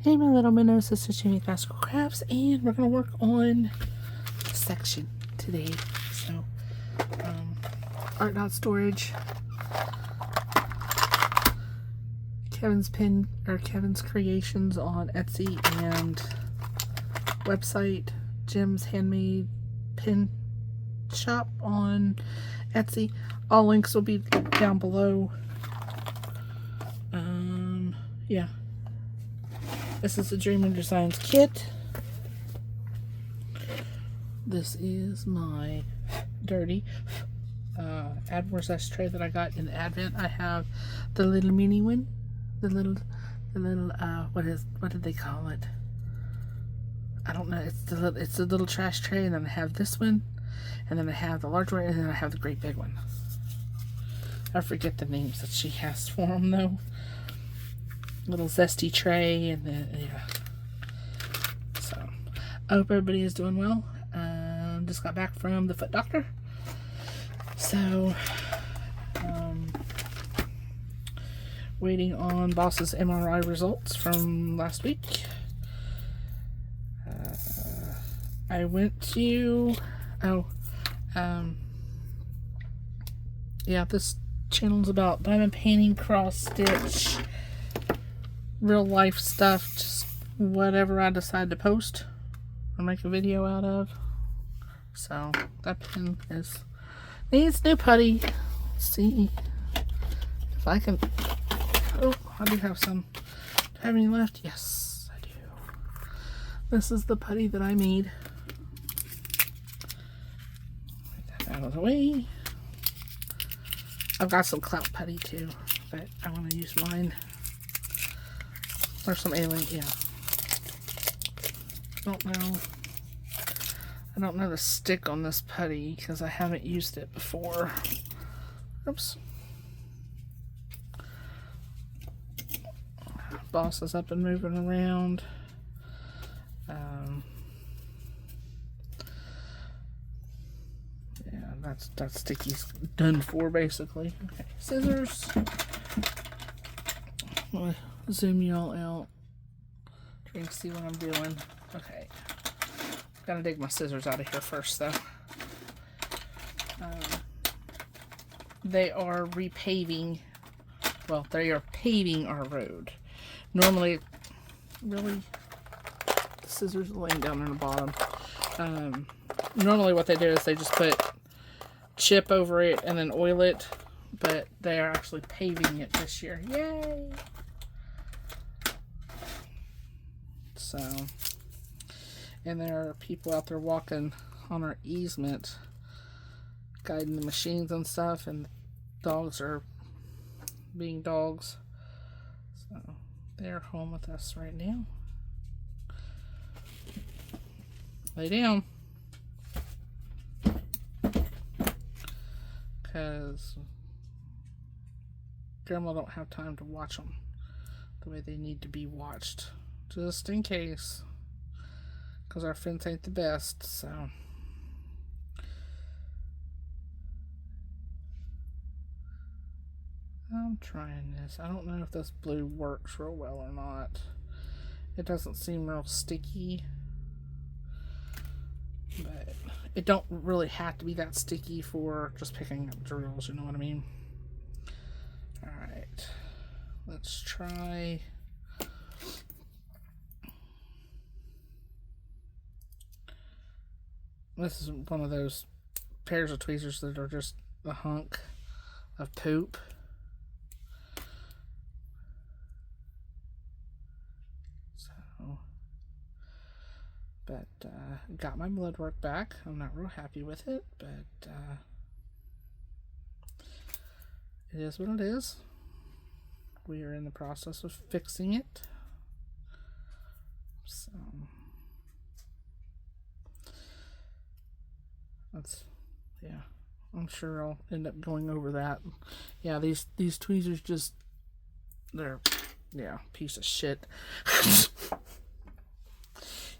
Hey my little minnows, this is Jimmy Classical Crafts, and we're going to work on section today. So, art dot storage, Kevin's creations on Etsy, and website JimsHandMadePenShop on Etsy. All links will be down below. Yeah. This is the Dreamer Designs kit. This is my dirty Adverse tray that I got in Advent. I have the little mini one, the little what did they call it? I don't know. It's the little trash tray, and then I have this one, and then I have the large one, and then I have the great big one. I forget the names that she has for them though. Little zesty tray, and then yeah. So I hope everybody is doing well. Just got back from the foot doctor, so waiting on boss's MRI results from last week. I went to yeah, this channel's about diamond painting, cross stitch, real life stuff, just whatever I decide to post or make a video out of. So that pen needs new putty. Let's see if I can. Oh, I do have some. Do I have any left? Yes, I do. This is the putty that I made. Get that out of the way. I've got some clout putty too, but I want to use mine. Or some alien, yeah. I don't know the stick on this putty because I haven't used it before. Oops. Boss is up and moving around. Yeah, that sticky's done for basically. Okay, scissors. I'll zoom y'all out so you can see what I'm doing. Okay. Gotta dig my scissors out of here first, though. They are repaving. Well, they are paving our road. Normally, really, the scissors are laying down on the bottom. Normally, what they do is they just put chip over it and then oil it, but they are actually paving it this year. Yay! So. And there are people out there walking on our easement, guiding the machines and stuff, and dogs are being dogs. So they're home with us right now. Lay down. Because Grandma don't have time to watch them the way they need to be watched. Just in case. Because our fence ain't the best, so. I'm trying this. I don't know if this blue works real well or not. It doesn't seem real sticky. But it don't really have to be that sticky for just picking up drills, you know what I mean? Alright. Let's try. This is one of those pairs of tweezers that are just a hunk of poop. So, but got my blood work back. I'm not real happy with it, but it is what it is. We are in the process of fixing it. So. That's, yeah, I'm sure I'll end up going over that. Yeah, these tweezers just, they're, yeah, piece of shit.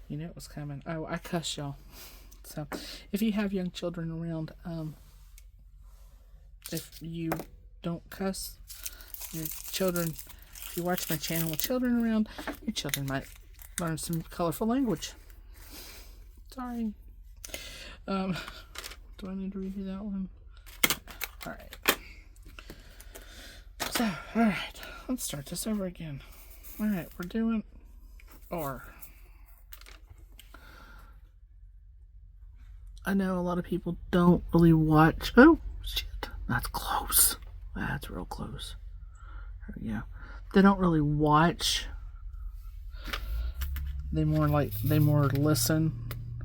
You knew it was coming. Oh, I cuss y'all. So, if you have young children around, if you don't cuss, your children if you watch my channel with children around, your children might learn some colorful language. Sorry. Do I need to redo that one? Alright. So, alright. Let's start this over again. Alright, we're doing R. I know a lot of people don't really watch. Oh, shit. That's close. That's real close. There we go. They don't really watch. They more listen.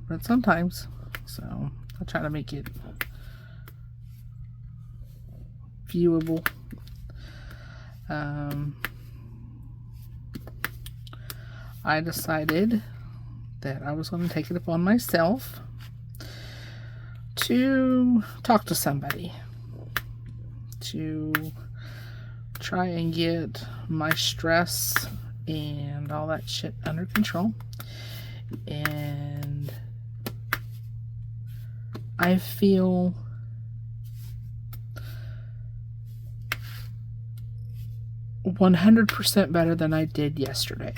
But sometimes. So, I try to make it viewable. I decided that I was going to take it upon myself to talk to somebody, to try and get my stress and all that shit under control. And I feel %100 better than I did yesterday.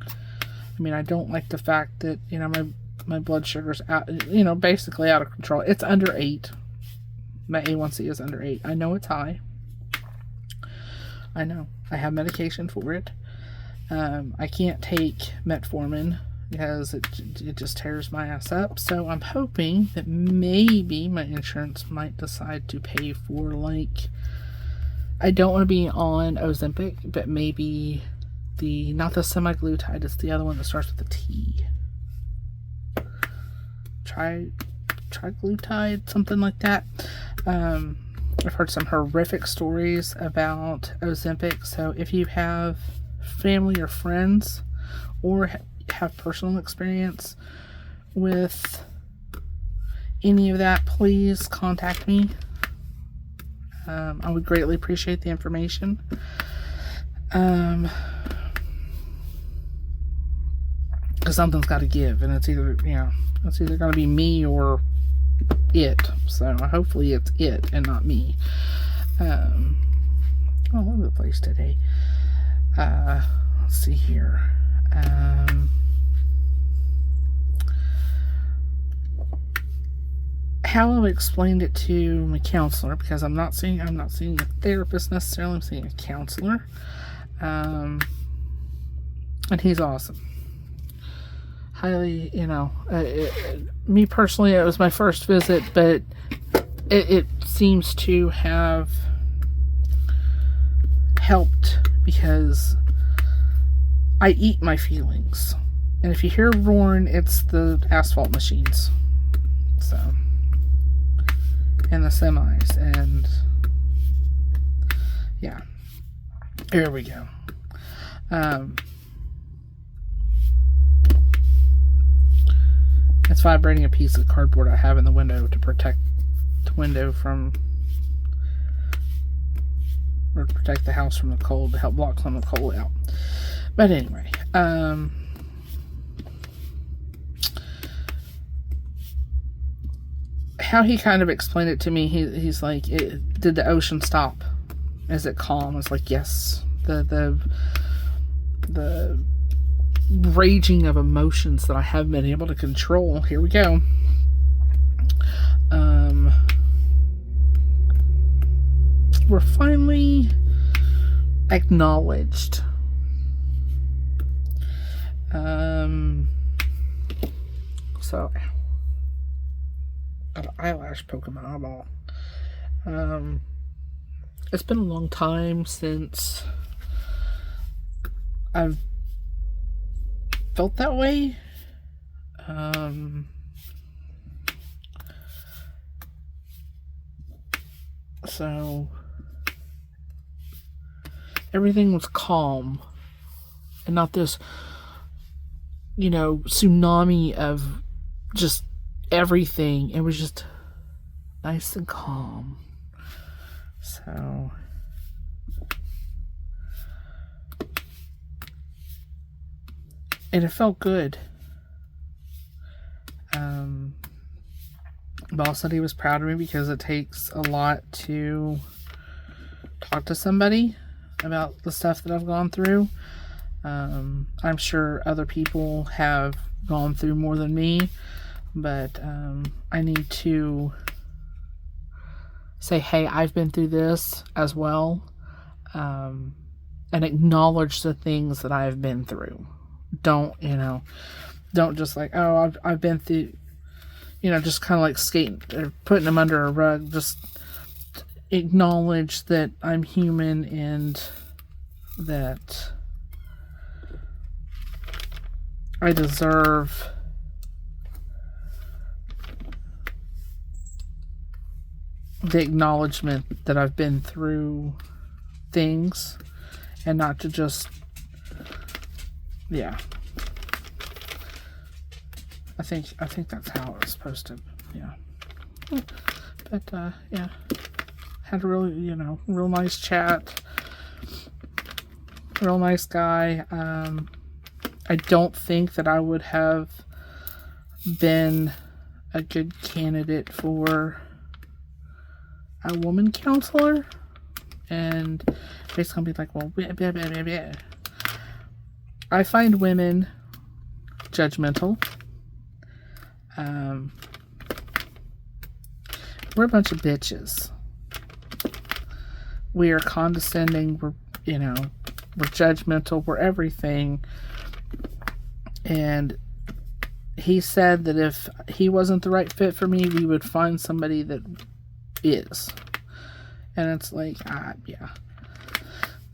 I mean, I don't like the fact that, you know, my blood sugar's out, you know, basically out of control. It's under 8. My A1C is under 8. I know it's high. I know. I have medication for it. I can't take metformin because it just tears my ass up. So I'm hoping that maybe my insurance might decide to pay for, like, I don't want to be on Ozempic, but maybe not the semaglutide, it's the other one that starts with a T. Triglutide, something like that. I've heard some horrific stories about Ozempic, so if you have family or friends or have personal experience with any of that, please contact me. I would greatly appreciate the information. Because something's got to give, and it's either going to be me or it. So hopefully it's it and not me. All over the place today. Let's see here. How I explained it to my counselor, because I'm not seeing a therapist necessarily, I'm seeing a counselor. And he's awesome. Highly, you know, me personally, it was my first visit, but it seems to have helped because I eat my feelings. And if you hear roaring, it's the asphalt machines. So, and the semis, and yeah, here we go. It's vibrating a piece of cardboard I have in the window to protect the window from, or protect the house from the cold, to help block some of the cold out. But anyway, how he kind of explained it to me, he's like, did the ocean stop? Is it calm? I was like, yes. The raging of emotions that I haven't been able to control. Here we go. We're finally acknowledged. So, got an eyelash poking my eyeball. It's been a long time since I've felt that way. So everything was calm and not this, you know, tsunami of just everything. It was just nice and calm. So and it felt good. Boss said he was proud of me because it takes a lot to talk to somebody. about the stuff that I've gone through. I'm sure other people have gone through more than me, but I need to say, hey, I've been through this as well, and acknowledge the things that I've been through. Don't just like, oh, I've been through, just kind of like skating or putting them under a rug. Just acknowledge that I'm human and that I deserve the acknowledgement that I've been through things, and not to just, yeah. I think that's how it was supposed to, yeah. But yeah, had a really, real nice chat. Real nice guy. I don't think that I would have been a good candidate for a woman counselor, and basically be like, well, blah, blah, blah, blah, blah. I find women judgmental. We're a bunch of bitches. We are condescending. We're judgmental. We're everything. And he said that if he wasn't the right fit for me, we would find somebody that is. And it's like, yeah.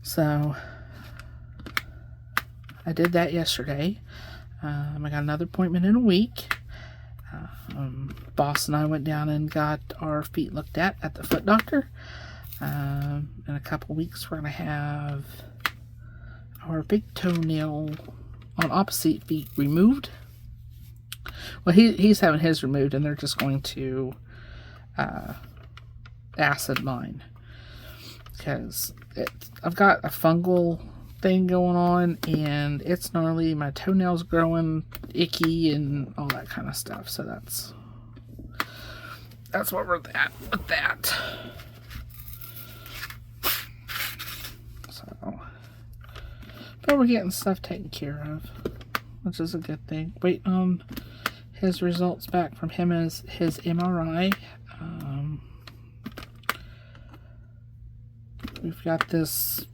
So I did that yesterday. I got another appointment in a week. Boss and I went down and got our feet looked at the foot doctor. In a couple weeks, we're going to have our big toenail on opposite feet removed. Well, he's having his removed, and they're just going to acid mine, because I've got a fungal thing going on, and it's gnarly. My toenails growing icky and all that kind of stuff. So that's where we're at with that. So, but we're getting stuff taken care of, which is a good thing. Waiting on his results back from him as his MRI. We've got this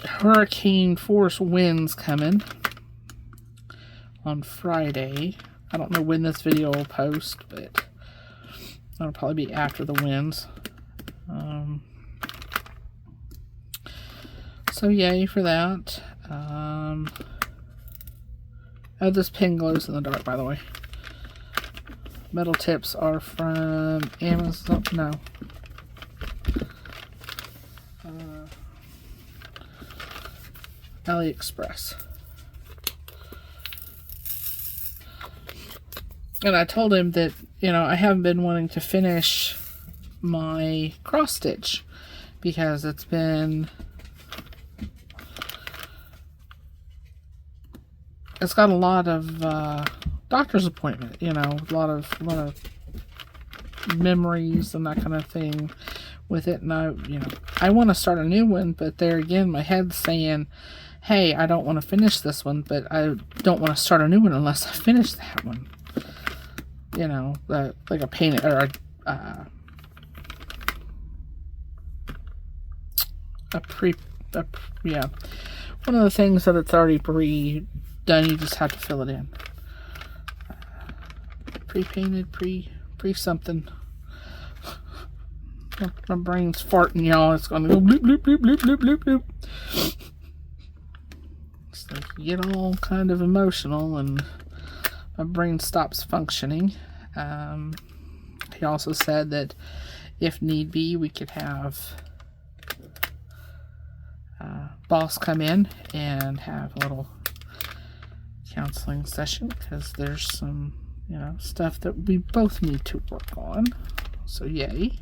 hurricane force winds coming on Friday. I don't know when this video will post, but it'll probably be after the winds. So yay for that. Oh, this pen glows in the dark, by the way. Metal tips are from Amazon. No. AliExpress. And I told him that, I haven't been wanting to finish my cross stitch because it's got a lot of doctor's appointment, a lot of memories and that kind of thing with it. And I want to start a new one, but there again, my head's saying, hey, I don't want to finish this one, but I don't want to start a new one unless I finish that one. Like a paint or yeah. One of the things that it's already pre-done, you just have to fill it in. Pre-painted, pre-something. My brain's farting, y'all. It's going to go bloop, bloop, bloop, bloop, bloop, bloop, bloop. It's like you get all kind of emotional and my brain stops functioning. He also said that if need be, we could have boss come in and have a little counseling session, because there's some, stuff that we both need to work on. So yay.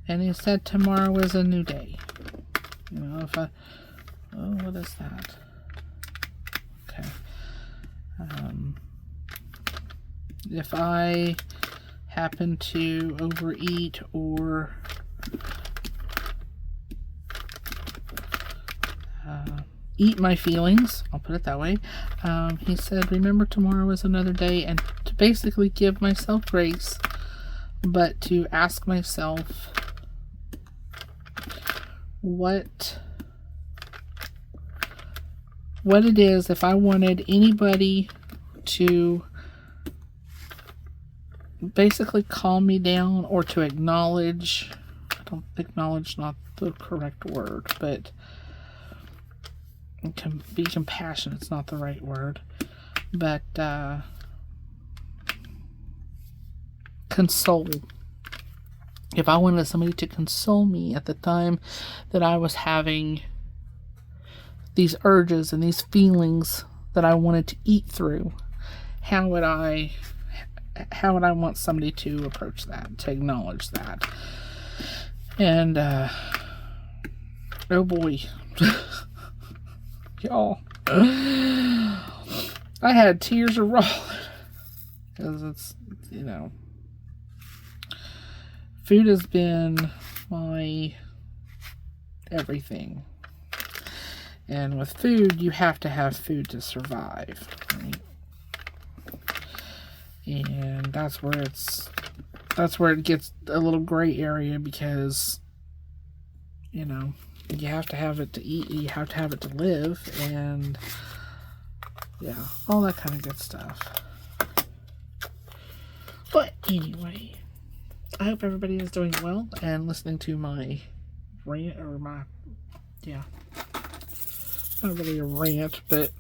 And he said tomorrow is a new day. What is that? Okay. if I happen to overeat or eat my feelings, I'll put it that way, he said, remember tomorrow is another day, and to basically give myself grace, but to ask myself what it is, if I wanted anybody to basically calm me down or to acknowledge, acknowledge not the correct word, but can be compassionate, it's not the right word, but console. If I wanted somebody to console me at the time that I was having these urges and these feelings that I wanted to eat through, how would I want somebody to approach that, to acknowledge that? And oh boy, y'all, I had tears of rolling, because it's, you know, food has been my everything. And with food, you have to have food to survive, right? And that's where it gets a little gray area, because, you know, you have to have it to eat, you have to have it to live, and yeah, all that kind of good stuff. But anyway, I hope everybody is doing well and listening to my rant, or my, yeah, not really a rant, but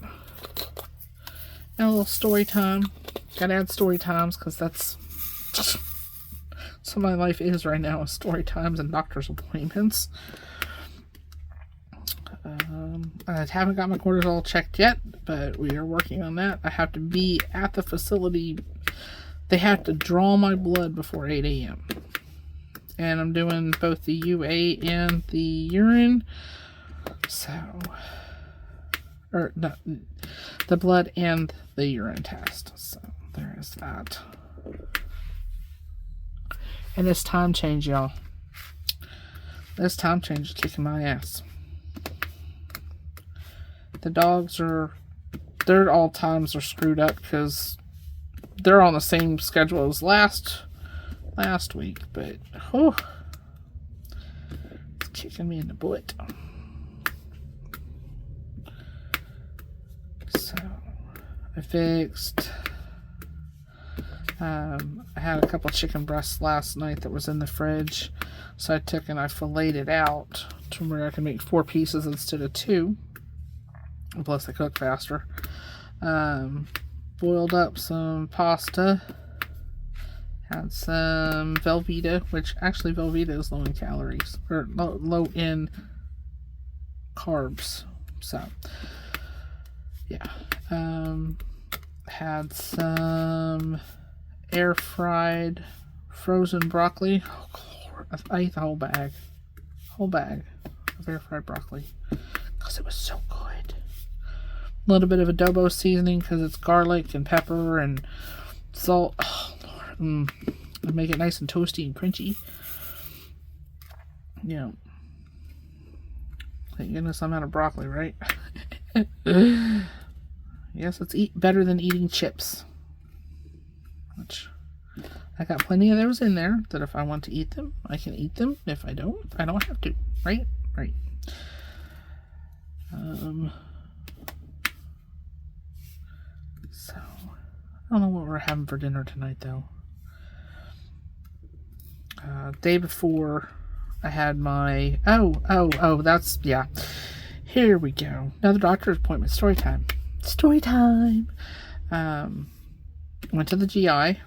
a little story time. Gotta add story times, because that's so my life is right now, is story times and doctor's appointments. I haven't got my cortisol checked yet, but we are working on that. I have to be at the facility. They have to draw my blood before 8 a.m. And I'm doing both the UA and the urine. So, or no, the blood and the urine test. So there is that. And this time change, y'all. This time change is kicking my ass. The dogs their all times are screwed up, because they're on the same schedule as last week, but it's kicking me in the butt. So I fixed. I had a couple chicken breasts last night that was in the fridge, so I took and I filleted it out to where I can make 4 pieces instead of 2. Plus they cook faster. Boiled up some pasta. Had some Velveeta, which actually Velveeta is low in calories, or low in carbs. So yeah. Had some air fried frozen broccoli. Oh Lord, I ate the whole bag of air fried broccoli, because it was so good. A little bit of adobo seasoning, because it's garlic and pepper and salt. Oh Lord, and make it nice and toasty and crunchy. Yeah. Thank goodness I'm out of broccoli, right? Yes, it's better than eating chips. Which, I got plenty of those in there, that if I want to eat them, I can eat them. If I don't have to. Right? Right. So, I don't know what we're having for dinner tonight, though. Day before, I had my... that's... Yeah. Here we go. Another doctor's appointment. Story time. Story time! Went to the GI.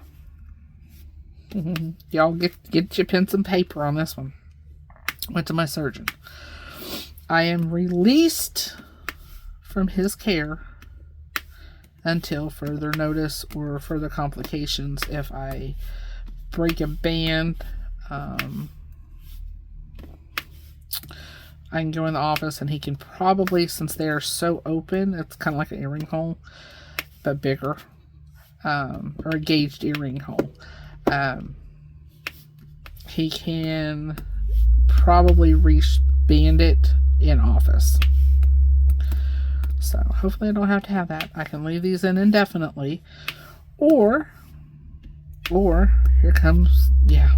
Y'all get your pen and paper on this one. Went to my surgeon. I am released from his care until further notice or further complications. If I break a band, I can go in the office and he can probably, since they are so open, it's kind of like an earring hole, but bigger. or a gauged earring hole. He can probably re-band it in office. So hopefully I don't have to have that. I can leave these in indefinitely. Or here comes, yeah.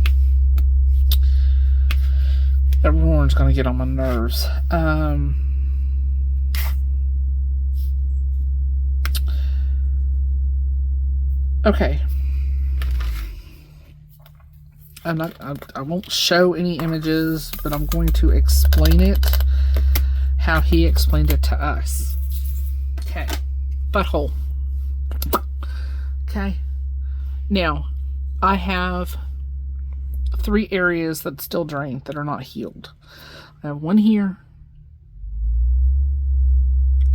That roar's gonna get on my nerves. Okay. I won't show any images, but I'm going to explain it how he explained it to us. Okay. Butthole. Okay. Now, I have 3 areas that still drain that are not healed. I have one here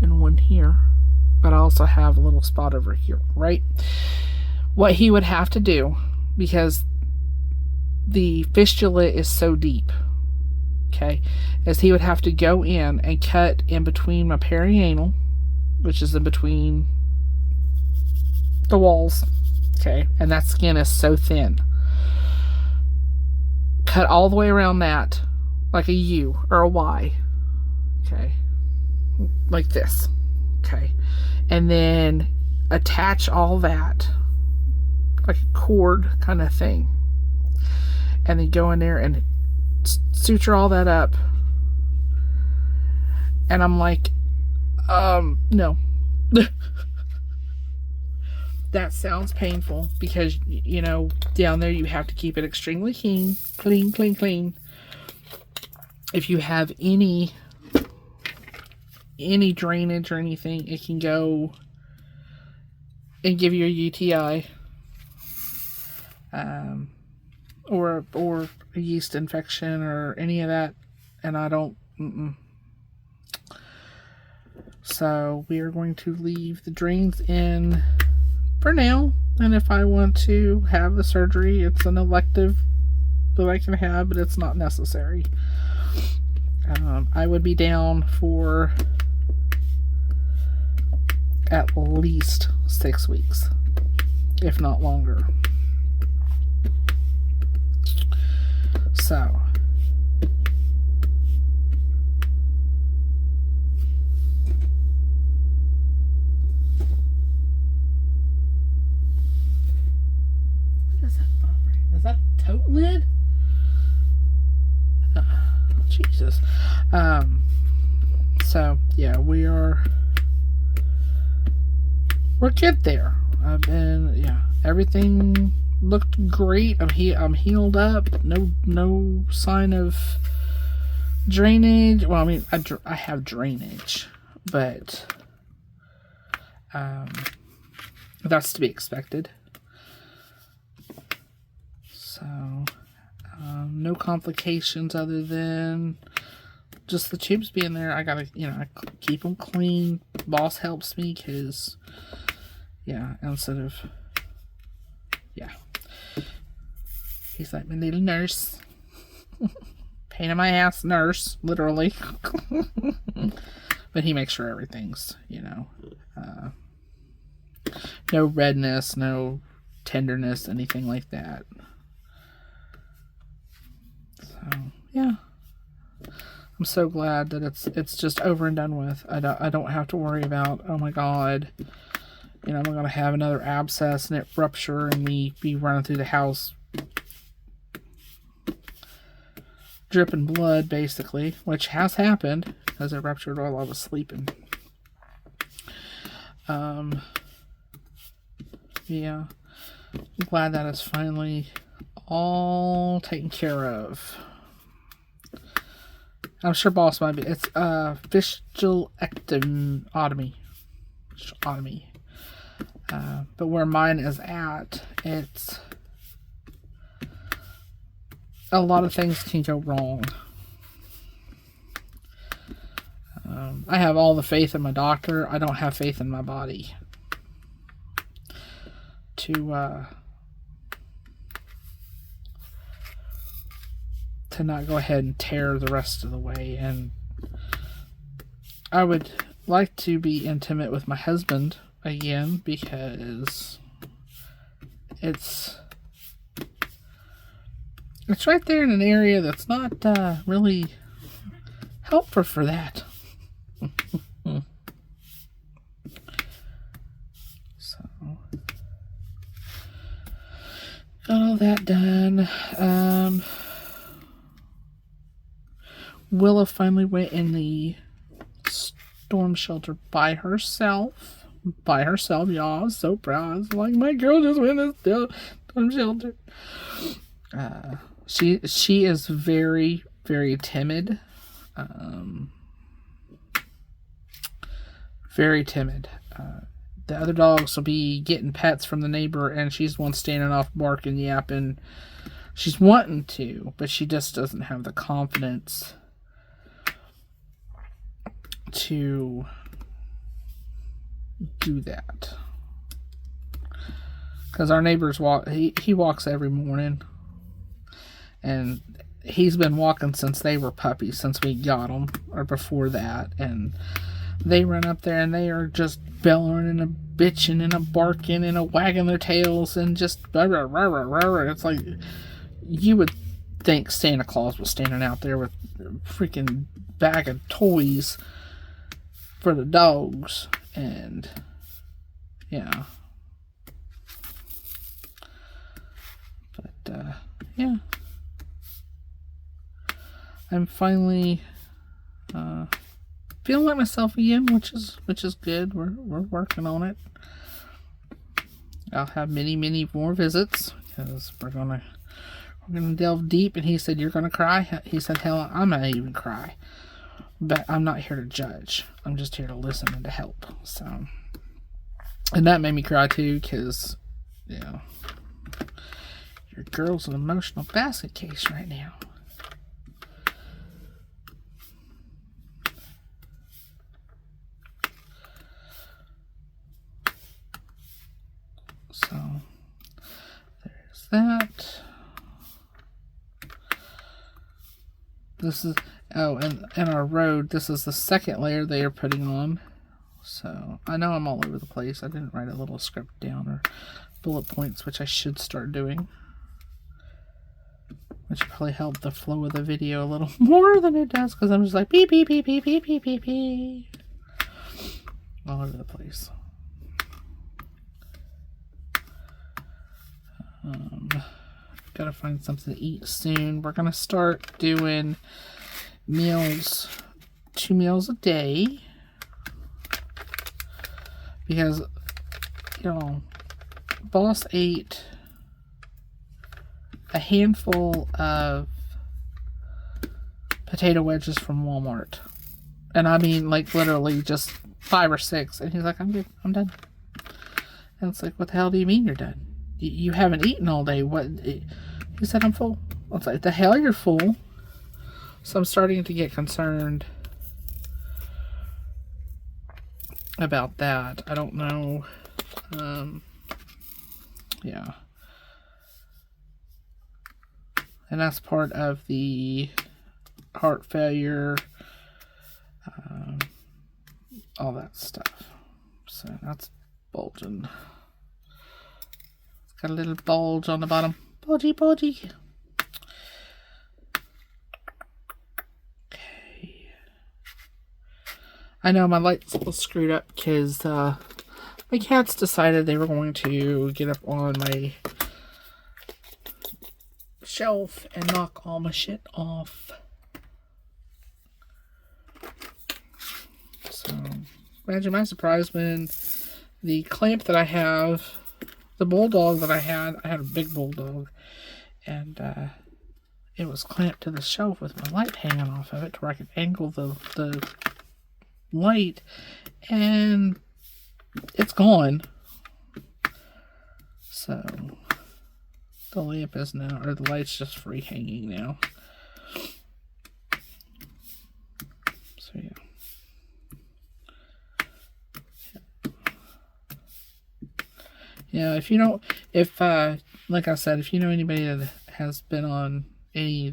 and one here, but I also have a little spot over here, right? What he would have to do, because the fistula is so deep, okay, is he would have to go in and cut in between my perianal, which is in between the walls, okay, and that skin is so thin. Cut all the way around that like a U or a Y, okay, like this, okay, and then attach all that like a cord kind of thing, and then go in there and suture all that up. And I'm like, no. That sounds painful because, you know, down there you have to keep it extremely clean. If you have any drainage or anything, it can go and give you a UTI, or a yeast infection or any of that, and I don't. So we are going to leave the drains in for now, and if I want to have the surgery, it's an elective that I can have, but it's not necessary. I would be down for at least 6 weeks, if not longer. So what is that vibrating? Is that a tote lid? Jesus. So yeah, we're good there. Everything looked great. I'm healed up. No sign of drainage. Well, I mean, I have drainage, but that's to be expected. So no complications other than just the tubes being there. I gotta, I keep them clean. Boss helps me because, instead of, he's like my little nurse. Pain in my ass nurse, literally. But he makes sure everything's, no redness, no tenderness, anything like that. So, yeah. I'm so glad that it's just over and done with. I don't have to worry about, oh my God, I'm going to have another abscess and it rupture and me be running through the house dripping blood, basically, which has happened because it ruptured while I was sleeping. Yeah, I'm glad that is finally all taken care of. I'm sure boss might be. It's fistulectomy. But where mine is at, it's a lot of things can go wrong. I have all the faith in my doctor. I don't have faith in my body to not go ahead and tear the rest of the way. And I would like to be intimate with my husband again because it's right there in an area that's not really helpful for that. So, got all that done. Willa finally went in the storm shelter by herself. By herself, y'all. I was so proud. I was like, my girl just went in the storm shelter. She is very, very timid. Very timid. The other dogs will be getting pets from the neighbor, and she's the one standing off barking, yapping. She's wanting to, but she just doesn't have the confidence to do that. Because our neighbors walk, he walks every morning, and he's been walking since they were puppies, since we got them, or before that, and they run up there and they are just bellowing and a bitching and a barking and a wagging their tails and just rah, rah, rah, rah, rah. It's like you would think Santa Claus was standing out there with a freaking bag of toys for the dogs. And yeah, but yeah, I'm finally feeling like myself again, which is good. We're working on it. I'll have many more visits because we're gonna delve deep. And he said, "You're gonna cry." He said, "Hell, I'm not even cry, but I'm not here to judge. I'm just here to listen and to help." So, and that made me cry too, because your girl's an emotional basket case right now. So, there's that. This is, and our road, this is the second layer they are putting on. So, I know I'm all over the place. I didn't write a little script down or bullet points, which I should start doing. Which probably help the flow of the video a little more than it does, because I'm just like, beep, beep, beep, beep, beep, beep, beep, beep. All over the place. Gotta find something to eat soon. We're gonna start doing meals, 2 meals a day, because Boss ate a handful of potato wedges from Walmart, and I mean like literally just 5 or 6, and he's like, "I'm good, I'm done." And it's like, "What the hell do you mean you're done? You haven't eaten all day." What? He said, "I'm full." I was like, "The hell, you're full?" So I'm starting to get concerned about that. I don't know. Yeah. And that's part of the heart failure, all that stuff. So that's bulging. Got a little bulge on the bottom. Bulgy. Okay. I know my light's a little screwed up because my cats decided they were going to get up on my shelf and knock all my shit off. So, imagine my surprise when the clamp that I have, the bulldog that I had a big bulldog, and it was clamped to the shelf with my light hanging off of it to where I could angle the light, and it's gone. So the lamp is now, or the light's just free hanging now. So yeah. Yeah, like I said, if you know anybody that has been on any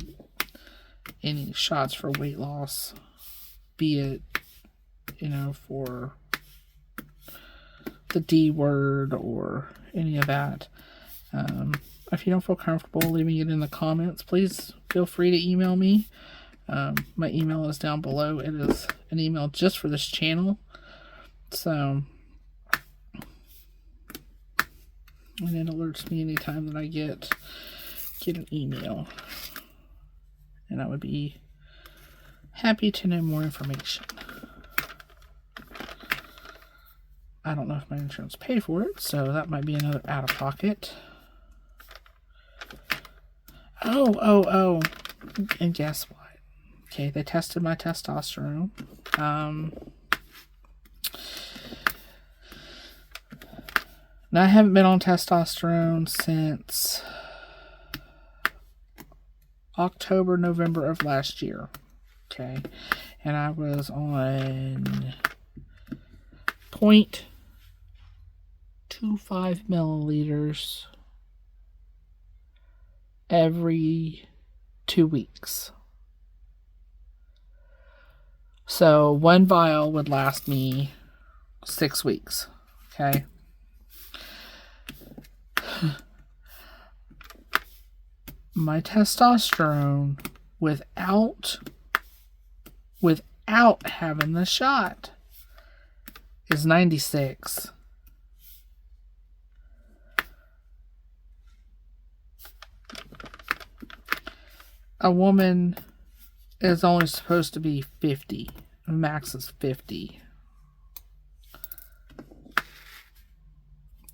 shots for weight loss, be it, for the D word or any of that, If you don't feel comfortable leaving it in the comments, please feel free to email me. My email is down below. It is an email just for this channel. So, and it alerts me anytime that I get an email. And I would be happy to know more information. I don't know if my insurance paid for it, so that might be another out-of-pocket. Oh. And guess what? Okay, they tested my testosterone. Now, I haven't been on testosterone since October, November of last year. Okay, and I was on 0.25 milliliters every 2 weeks. So one vial would last me 6 weeks. Okay. My testosterone without having the shot is 96. A woman is only supposed to be 50. Max is 50.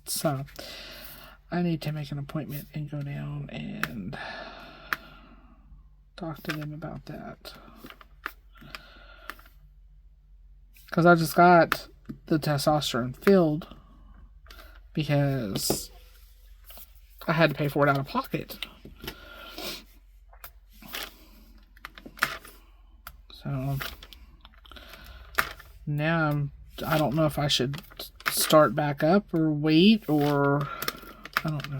So, I need to make an appointment and go down and talk to them about that. Because I just got the testosterone filled because I had to pay for it out of pocket. So now I don't know if I should start back up or wait, or I don't know.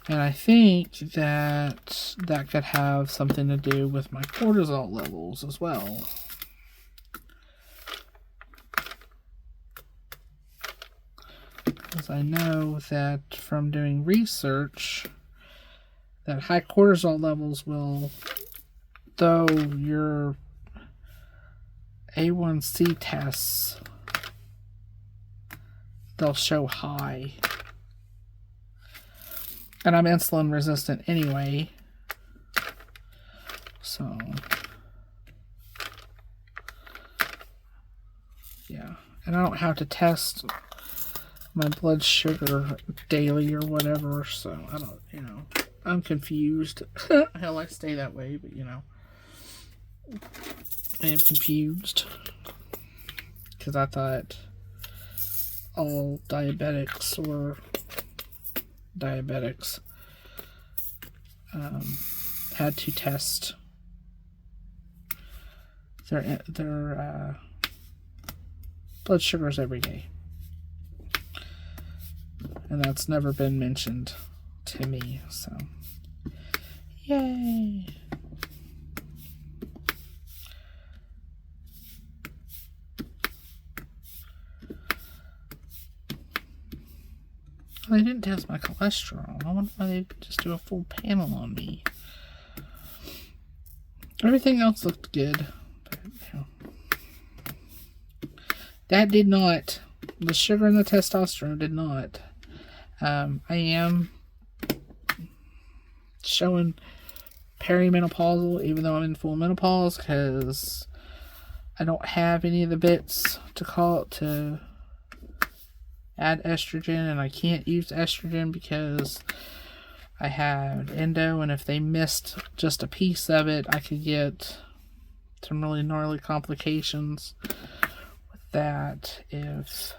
And I think that could have something to do with my cortisol levels as well. Because I know that from doing research that high cortisol levels will, though your A1C tests, they'll show high. And I'm insulin resistant anyway. So, yeah. And I don't have to test my blood sugar daily or whatever. So, I don't, I'm confused. Hell, I stay that way, but, I am confused. Because I thought all diabetics were diabetics had to test their blood sugars every day, and that's never been mentioned to me. So, yay! They didn't test my cholesterol. I wonder why they just do a full panel on me. Everything else looked good. But, that did not. The sugar and the testosterone did not. I am showing perimenopausal, even though I'm in full menopause, because I don't have any of the bits to add estrogen, and I can't use estrogen because I have endo, and if they missed just a piece of it, I could get some really gnarly complications with that if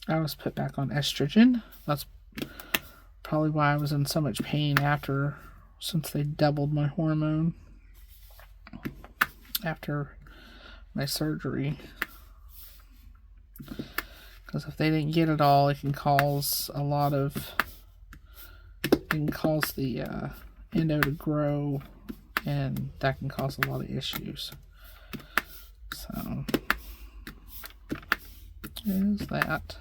I was put back on estrogen. That's probably why I was in so much pain since they doubled my hormone after my surgery. Because if they didn't get it all, it can cause the endo to grow, and that can cause a lot of issues. So is that.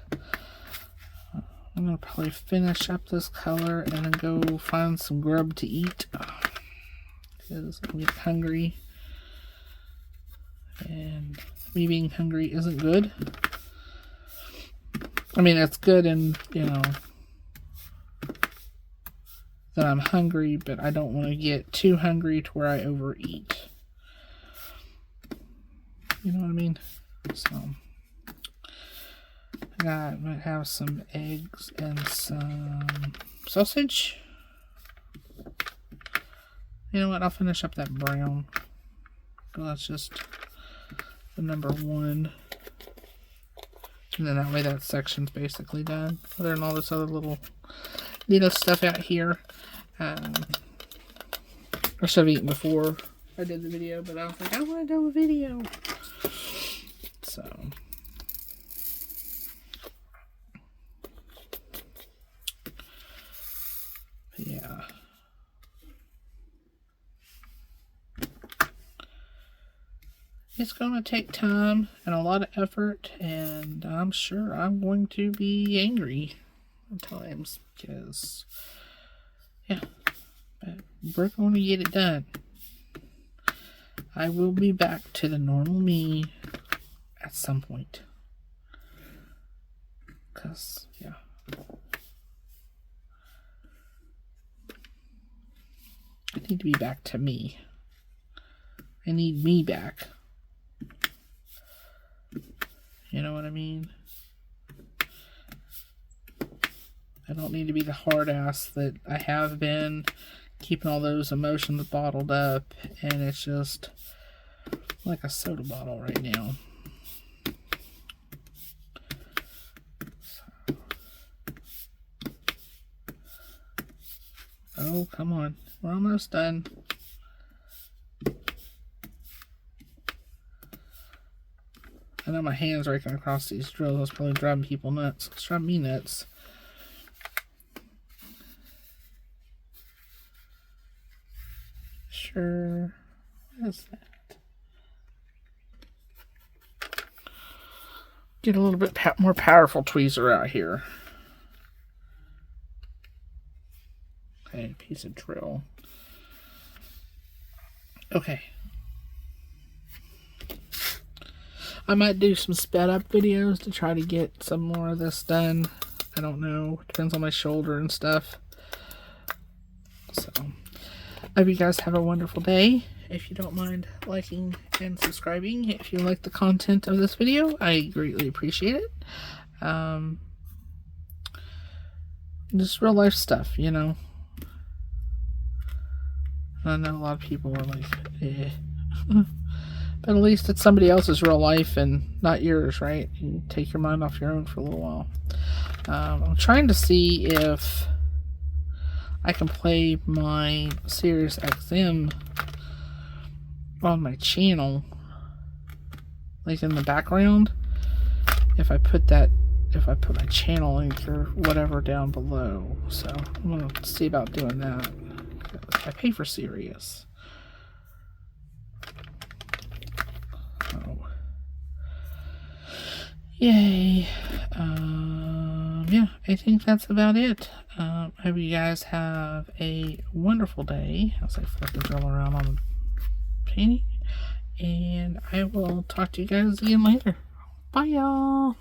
I'm going to probably finish up this color and then go find some grub to eat. Because I'm getting hungry. And me being hungry isn't good. I mean, it's good and, you know, that I'm hungry, but I don't want to get too hungry to where I overeat. You know what I mean? So, I might have some eggs and some sausage. You know what? I'll finish up that brown. Well, that's just the number 1. And then that way that section's basically done. Other than all this other little stuff out here. I should have eaten before I did the video, but I was like, I want to do a video. So. Yeah. It's going to take time and a lot of effort, and I'm sure I'm going to be angry at times because, yeah, but we're going to get it done. I will be back to the normal me at some point. Because, yeah. I need to be back to me. I need me back. You know what I mean? I don't need to be the hard ass that I have been, keeping all those emotions bottled up, and it's just like a soda bottle right now. So. Oh, come on. We're almost done. I know my hands raking across these drills. It's probably driving people nuts. It's driving me nuts. Sure. What is that? Get a little bit more powerful tweezer out here. Okay, piece of drill. Okay. I might do some sped up videos to try to get some more of this done. I don't know. Depends on my shoulder and stuff. So, I hope you guys have a wonderful day. If you don't mind liking and subscribing, if you like the content of this video, I greatly appreciate it. Just real life stuff, you know. I know a lot of people are like, eh. But at least it's somebody else's real life and not yours, right? You take your mind off your own for a little while. I'm trying to see if I can play my Sirius XM on my channel, like in the background. If I put my channel link or whatever down below. So I'm gonna see about doing that. I pay for Sirius. Yay. Yeah, I think that's about it. I hope you guys have a wonderful day as I flip the drill around on the painting. And I will talk to you guys again later. Bye, y'all.